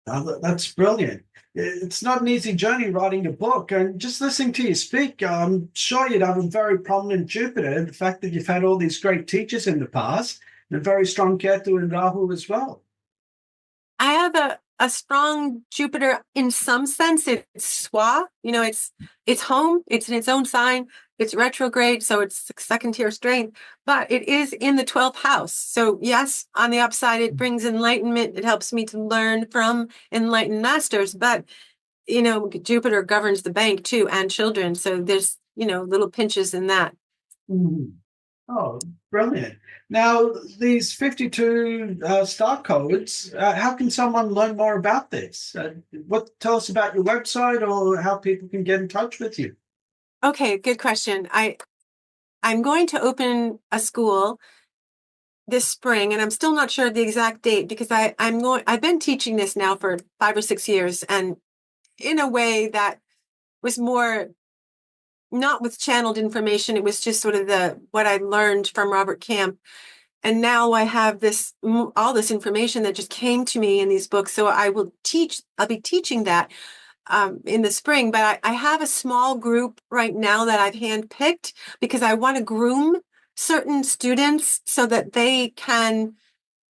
That's brilliant. It's not an easy journey writing a book, and just listening to you speak, I'm sure you'd have a very prominent Jupiter. The fact that you've had all these great teachers in the past, and a very strong Ketu and Rahu as well. I have a strong Jupiter in some sense. It's Swa, it's home, it's in its own sign, it's retrograde, so it's second tier strength, but it is in the 12th house. So yes, on the upside, it brings enlightenment. It helps me to learn from enlightened masters, but Jupiter governs the bank too and children. So there's, little pinches in that. Mhm. Oh, brilliant. Now, these 52 star codes, how can someone learn more about this? Tell us about your website or how people can get in touch with you. Okay, good question. I'm going to open a school this spring, and I'm still not sure of the exact date because I've been teaching this now for 5 or 6 years, and in a way that was more not with channeled information. It was just sort of what I learned from Robert Camp. And now I have all this information that just came to me in these books. So I'll be teaching that in the spring, but I have a small group right now that I've handpicked because I want to groom certain students so that they can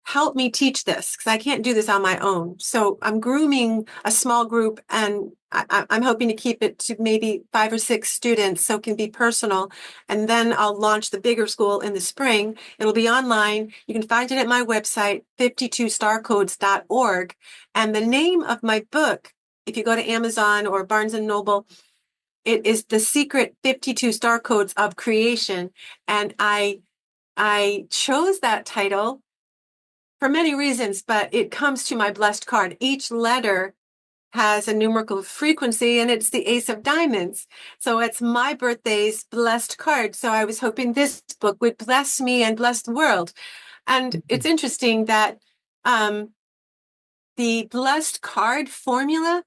help me teach this, because I can't do this on my own. So I'm grooming a small group, and I'm hoping to keep it to maybe 5 or 6 students so it can be personal. And then I'll launch the bigger school in the spring. It'll be online. You can find it at my website, 52starcodes.org. And the name of my book, if you go to Amazon or Barnes and Noble, it is The Secret 52 Star Codes of Creation. And I chose that title for many reasons, but it comes to my blessed card. Each letter has a numerical frequency, and it's the Ace of Diamonds. So it's my birthday's blessed card. So I was hoping this book would bless me and bless the world. And it's interesting that the blessed card formula,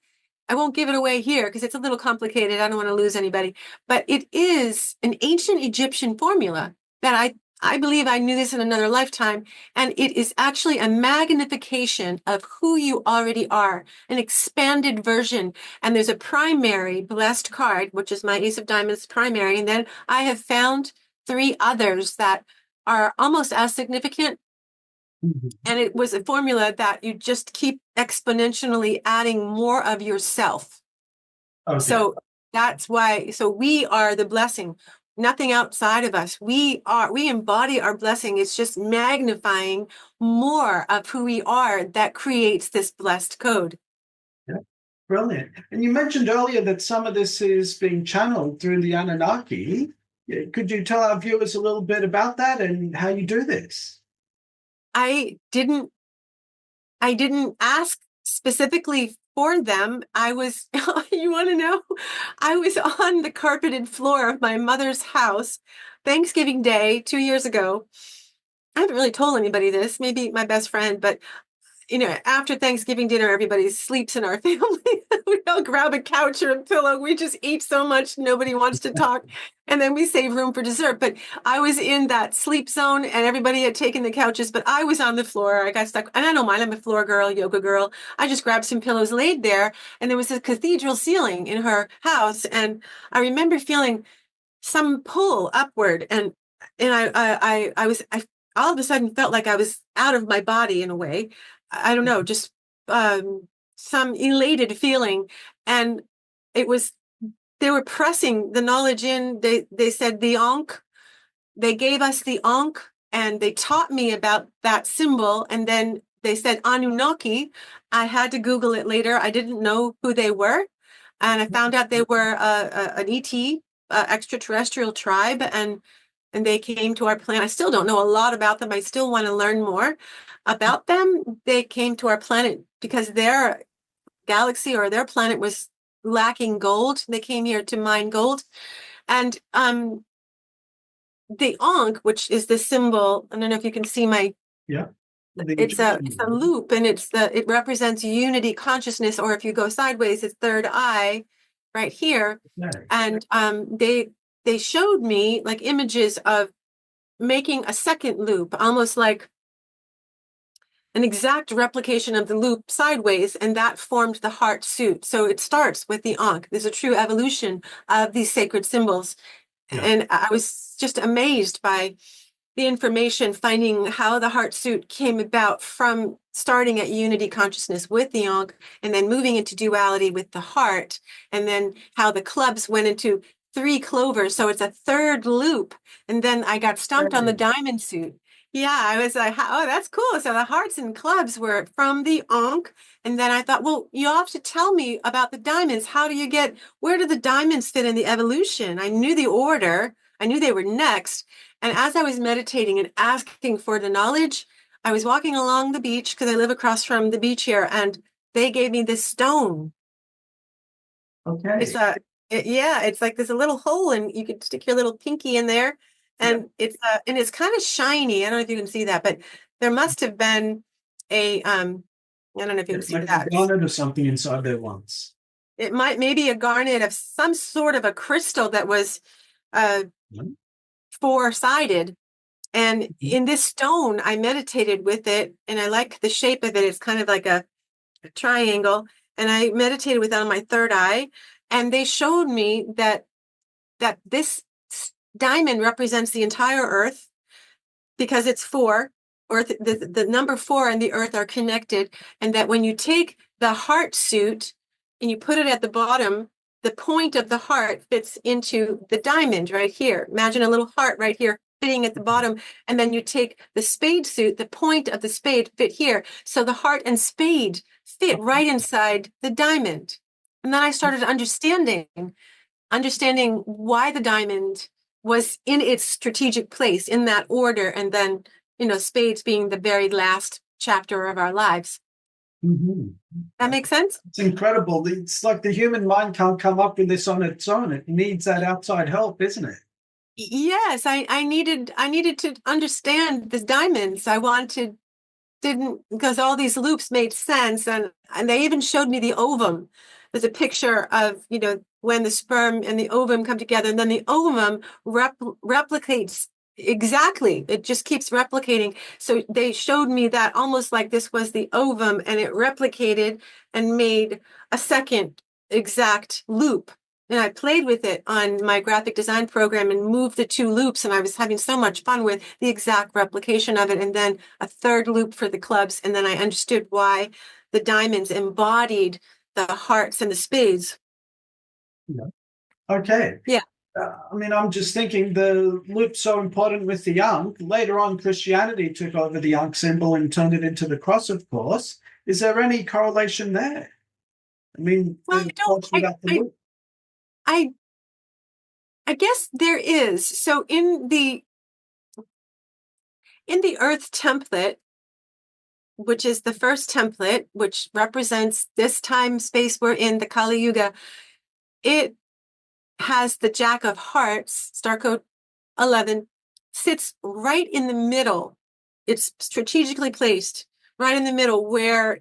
I won't give it away here because it's a little complicated. I don't want to lose anybody, but it is an ancient Egyptian formula that I believe I knew this in another lifetime. And it is actually a magnification of who you already are, an expanded version. And there's a primary blessed card, which is my Ace of Diamonds primary. And then I have found 3 others that are almost as significant. Mhm. And it was a formula that you just keep exponentially adding more of yourself. Okay. So that's why, so we are the blessing, nothing outside of us. We embody our blessing. It's just magnifying more of who we are that creates this blessed code. Yeah, brilliant. And you mentioned earlier that some of this is being channeled through the Anunnaki. Could you tell our viewers a little bit about that and how you do this? I didn't ask specifically for them. I was, you want to know? I was on the carpeted floor of my mother's house Thanksgiving Day 2 years ago. I haven't really told anybody this, maybe my best friend, but after Thanksgiving dinner, everybody sleeps in our family. We all grab a couch or a pillow. We just eat so much, nobody wants to talk. And then we save room for dessert. But I was in that sleep zone and everybody had taken the couches, but I was on the floor. I got stuck. And I don't mind. I'm a floor girl, yoga girl. I just grabbed some pillows, laid there, and there was a cathedral ceiling in her house. And I remember feeling some pull upward. And I all of a sudden felt like I was out of my body in a way. I don't know, just some elated feeling. And it was, they were pressing the knowledge in. They said the Ankh, they gave us the Ankh, and they taught me about that symbol. And then they said Annunaki. I had to Google it later. I didn't know who they were. And I found out they were an ET, extraterrestrial tribe, and they came to our planet. I still don't know a lot about them. I still want to learn more about them. They came to our planet because their galaxy or their planet was lacking gold. They came here to mine gold. And the Ankh, which is the symbol, I don't know if you can see my, Yeah. it's a loop, and it represents unity consciousness, or if you go sideways, it's third eye right here. Okay. And they showed me like images of making a second loop, almost like an exact replication of the loop sideways, and that formed the heart suit. So it starts with the Ankh. There's a true evolution of these sacred symbols. Yeah. And I was just amazed by the information, finding how the heart suit came about from starting at unity consciousness with the Ankh and then moving into duality with the heart, and then how the clubs went into three clovers. So it's a third loop. And then I got stumped on the diamond suit. Yeah, I was like, oh, that's cool. So the hearts and clubs were from the Ankh. And then I thought, well, you have to tell me about the diamonds. Where do the diamonds fit in the evolution? I knew the order. I knew they were next. And as I was meditating and asking for the knowledge, I was walking along the beach because I live across from the beach here, and they gave me this stone. Okay. It's like there's a little hole, and you could stick your little pinky in there, and it's kind of shiny. I don't know if you can see that, but there must have been I don't know if you can see Like that. a garnet or something inside there once. It might maybe a garnet of some sort of a crystal that was four-sided. And in this stone, I meditated with it, and I like the shape of it. It's kind of like a triangle. And I meditated with it on my third eye. And they showed me that this diamond represents the entire earth because it's four. Earth, the number four and the earth are connected. And that when you take the heart suit and you put it at the bottom, the point of the heart fits into the diamond right here. Imagine a little heart right here fitting at the bottom. And then you take the spade suit, the point of the spade fit here. So the heart and spade fit right inside the diamond. And then I started understanding why the diamond was in its strategic place in that order. And then, spades being the very last chapter of our lives. Mm-hmm. That makes sense? It's incredible. It's like the human mind can't come up with this on its own. It needs that outside help, isn't it? Yes, I needed to understand the diamonds. Didn't because all these loops made sense, and they even showed me the ovum. There's a picture of when the sperm and the ovum come together, and then the ovum replicates exactly. It just keeps replicating. So they showed me that almost like this was the ovum, and it replicated and made a second exact loop. And I played with it on my graphic design program and moved the two loops, and I was having so much fun with the exact replication of it. And then a third loop for the clubs. And then I understood why the diamonds embodied the hearts and the spades. Yeah. Okay. Yeah. I'm just thinking the loop's so important with the Ankh. Later on, Christianity took over the Ankh symbol and turned it into the cross, of course. Is there any correlation there? Well, I guess there is. So in the Earth template, which is the first template, which represents this time space we're in, the Kali Yuga, it has the Jack of Hearts, Starcode 11, sits right in the middle. It's strategically placed right in the middle where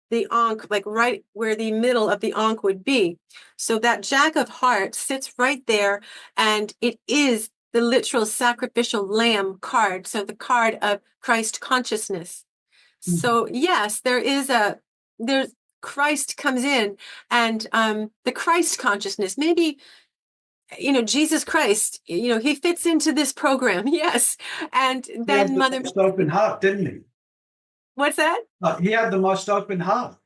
the Ankh, like right where the middle of the Ankh would be. So that Jack of Hearts sits right there, and it is the literal sacrificial lamb card. So the card of Christ consciousness. So yes, there's Christ comes in, and the Christ consciousness, maybe, Jesus Christ, he fits into this program. Yes. And then he had the most open heart, didn't he? What's that? He had the most open heart.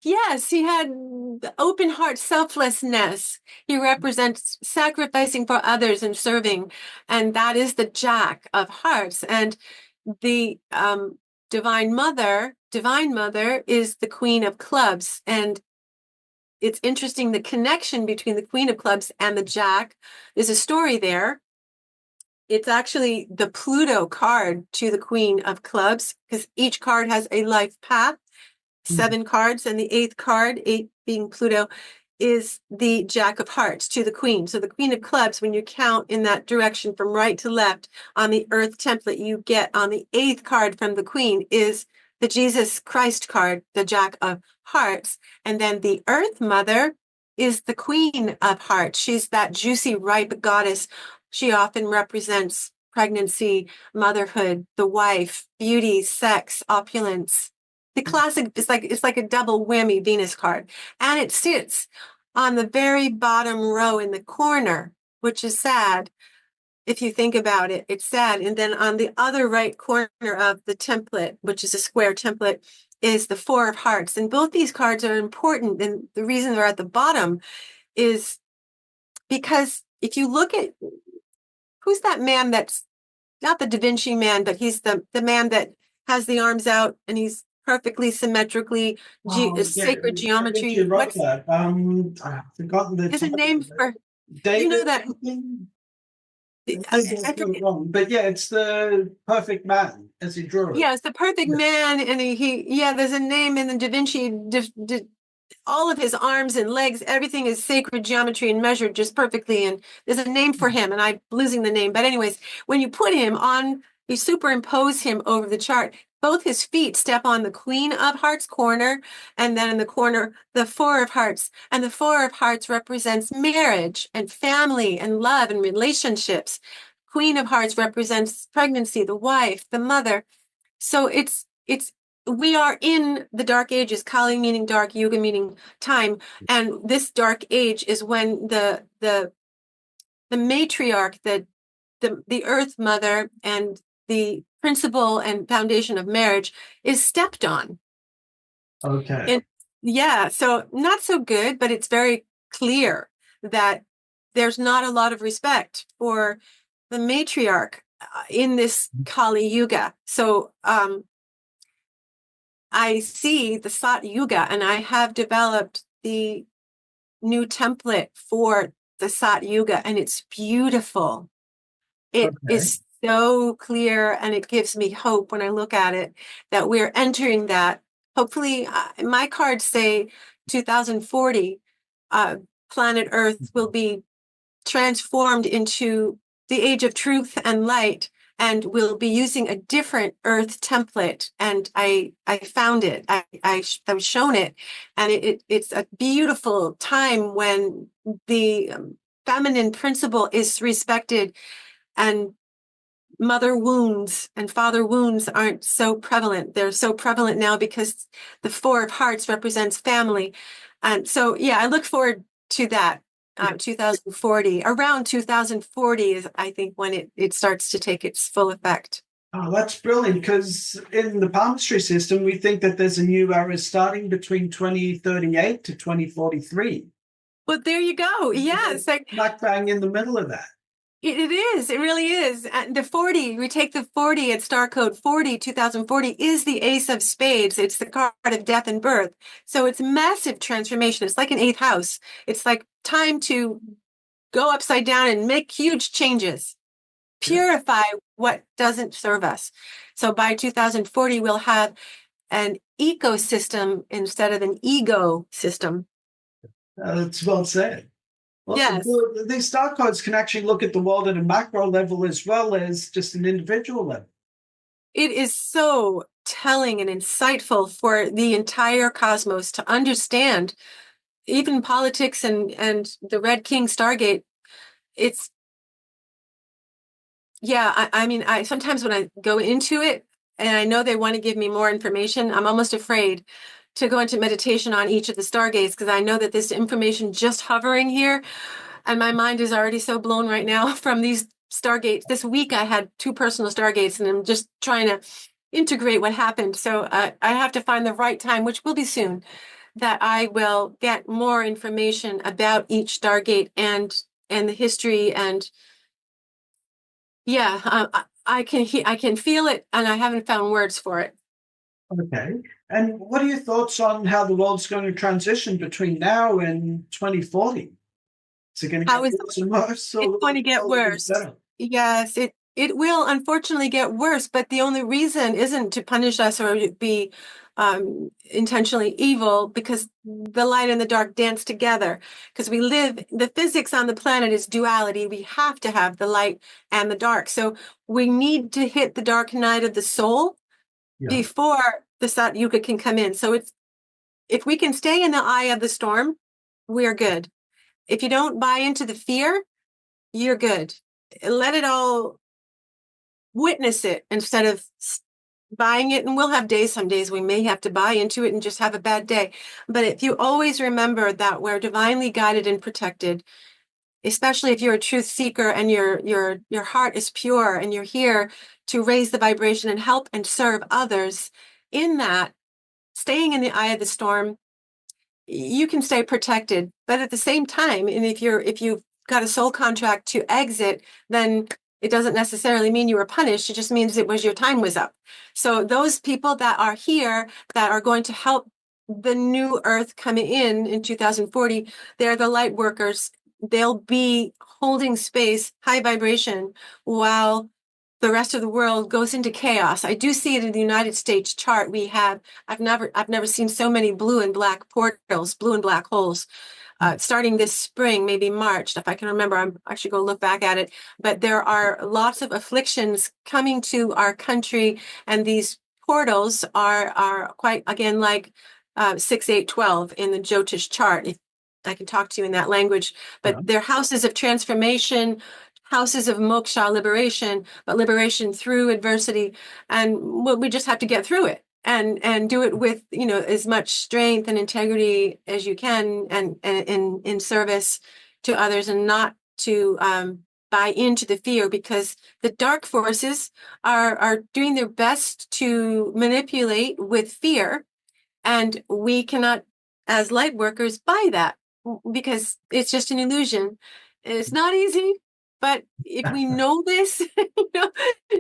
Yes, he had the open heart selflessness. He represents sacrificing for others and serving. And that is the Jack of Hearts. And the Divine Mother is the Queen of Clubs. And it's interesting, the connection between the Queen of Clubs and the Jack. There's a story there. It's actually the Pluto card to the Queen of Clubs, because each card has a life path, 7 cards, and the 8th card, 8 being Pluto, is the Jack of Hearts to the Queen. So the Queen of Clubs, when you count in that direction from right to left on the Earth template, you get on the 8th card from the Queen is the Jesus Christ card, the Jack of Hearts. And then the Earth Mother is the Queen of Hearts. She's that juicy, ripe goddess. She often represents pregnancy, motherhood, the wife, beauty, sex, opulence. The classic, it's like a double whammy Venus card. And it sits on the very bottom row in the corner, which is sad. If you think about it, it's sad. And then on the other right corner of the template, which is a square template, is the 4 of Hearts. And both these cards are important. And the reason they're at the bottom is because if you look at who's that man that's not the Da Vinci man, but he's the man that has the arms out and he's perfectly symmetrically sacred I think geometry. you wrote that. I've forgotten the There's a title name of it. for, you David know that, something? I, I think I I got it forget. wrong. But yeah, it's the perfect man as he drew it. Yeah, it's the perfect man, and yeah, there's a name in the Da Vinci. All of his arms and legs, everything is sacred geometry and measured just perfectly. And there's a name for him, and I'm losing the name. But anyways, when you put him on, you superimpose him over the chart. Both his feet step on the Queen of Hearts corner, and then in the corner, the 4 of Hearts. And the 4 of Hearts represents marriage and family and love and relationships. Queen of Hearts represents pregnancy, the wife, the mother. So we are in the dark ages, Kali meaning dark, Yuga meaning time. And this dark age is when the matriarch, the Earth Mother, and the principle and foundation of marriage is stepped on. Okay. And yeah, so not so good, but it's very clear that there's not a lot of respect for the matriarch in this Kali Yuga. So I see the Sat Yuga, and I have developed the new template for the Sat Yuga, and it's beautiful. It is so clear, and it gives me hope when I look at it that we're entering that. Hopefully, my cards say 2040, planet Earth will be transformed into the age of truth and light, and we'll be using a different Earth template. And I found it. I was shown it, and it's a beautiful time when the feminine principle is respected, and mother wounds and father wounds aren't so prevalent. They're so prevalent now because the 4 of Hearts represents family. And so, yeah, I look forward to that. 2040, around 2040 is, I think, when it starts to take its full effect. Oh, that's brilliant, because in the palmistry system, we think that there's a new era starting between 2038 to 2043. Well, there you go. Yeah, it's like Smack bang in the middle of that. it is. It really is. And the 40, we take the 40 at Star Code 40, 2040 is the Ace of Spades. It's the card of death and birth. So it's massive transformation. It's like an 8th house. It's like time to go upside down and make huge changes, purify what doesn't serve us. So by 2040, we'll have an ecosystem instead of an ego system. That's well said. Well, Yes. these star codes can actually look at the world at a macro level as well as just an individual level. It is so telling and insightful for the entire cosmos to understand, even politics and the Red King Stargate. It's, yeah, I mean, I sometimes when I go into it and I know they want to give me more information, I'm almost afraid to go into meditation on each of the Stargates, because I know that this information just hovering here, and my mind is already so blown right now from these Stargates. This week I had 2 personal Stargates, and I'm just trying to integrate what happened. So I have to find the right time, which will be soon, that I will get more information about each Stargate and the history. And yeah, I can feel it, and I haven't found words for it. Okay. And what are your thoughts on how the world's going to transition between now and 2040? Is it going to How get is worse and worse, It's or going to will get it get worse. better? Yes, it will unfortunately get worse, but the only reason isn't to punish us or be intentionally evil, because the light and the dark dance together. Because the physics on the planet is duality. We have to have the light and the dark. So we need to hit the dark night of the soul Yeah. before the Sat Yuga can come in. So if we can stay in the eye of the storm, we're good. If you don't buy into the fear, you're good. Let it all, witness it instead of buying it. And we'll have days, some days we may have to buy into it and just have a bad day. But if you always remember that we're divinely guided and protected, especially if you're a truth seeker and your heart is pure and you're here to raise the vibration and help and serve others, in that, staying in the eye of the storm, you can stay protected. But at the same time, and if you've got a soul contract to exit, then it doesn't necessarily mean you were punished. It just means your time was up. So those people that are here that are going to help the new earth come in 2040, they're the light workers. They'll be holding space, high vibration, while the rest of the world goes into chaos. I do see it in the United States chart. I've never seen so many blue and black portals, blue and black holes. Starting this spring, maybe March, if I can remember, I should go look back at it. But there are lots of afflictions coming to our country, and these portals are quite, again, like 6, 8, 12 in the Jyotish chart. If I can talk to you in that language, but Yeah. they're houses of transformation, houses of moksha, liberation, but liberation through adversity, and we just have to get through it and do it with as much strength and integrity as you can, and in service to others, and not to buy into the fear, because the dark forces are doing their best to manipulate with fear, and we cannot, as light workers, buy that, because it's just an illusion. It's not easy, but if we know this,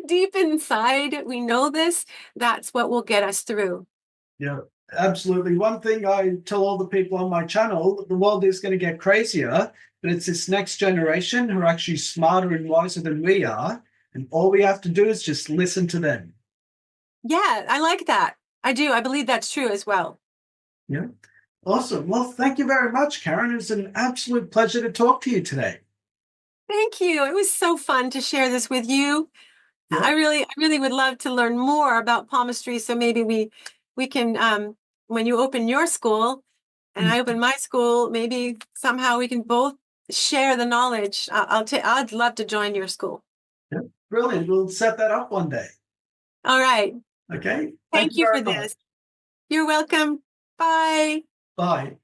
deep inside, we know this, that's what will get us through. Yeah, absolutely. One thing I tell all the people on my channel, the world is going to get crazier, but it's this next generation who are actually smarter and wiser than we are. And all we have to do is just listen to them. Yeah, I like that. I do. I believe that's true as well. Yeah. Awesome. Well, thank you very much, Karyn. It was an absolute pleasure to talk to you today. Thank you. It was so fun to share this with you. Yeah. I really would love to learn more about palmistry. So maybe we can, when you open your school and I open my school, maybe somehow we can both share the knowledge. I'd love to join your school. Yeah. Brilliant. We'll set that up one day. All right. Okay. Thank Thank you you for very much. this. You're welcome. Bye. Bye.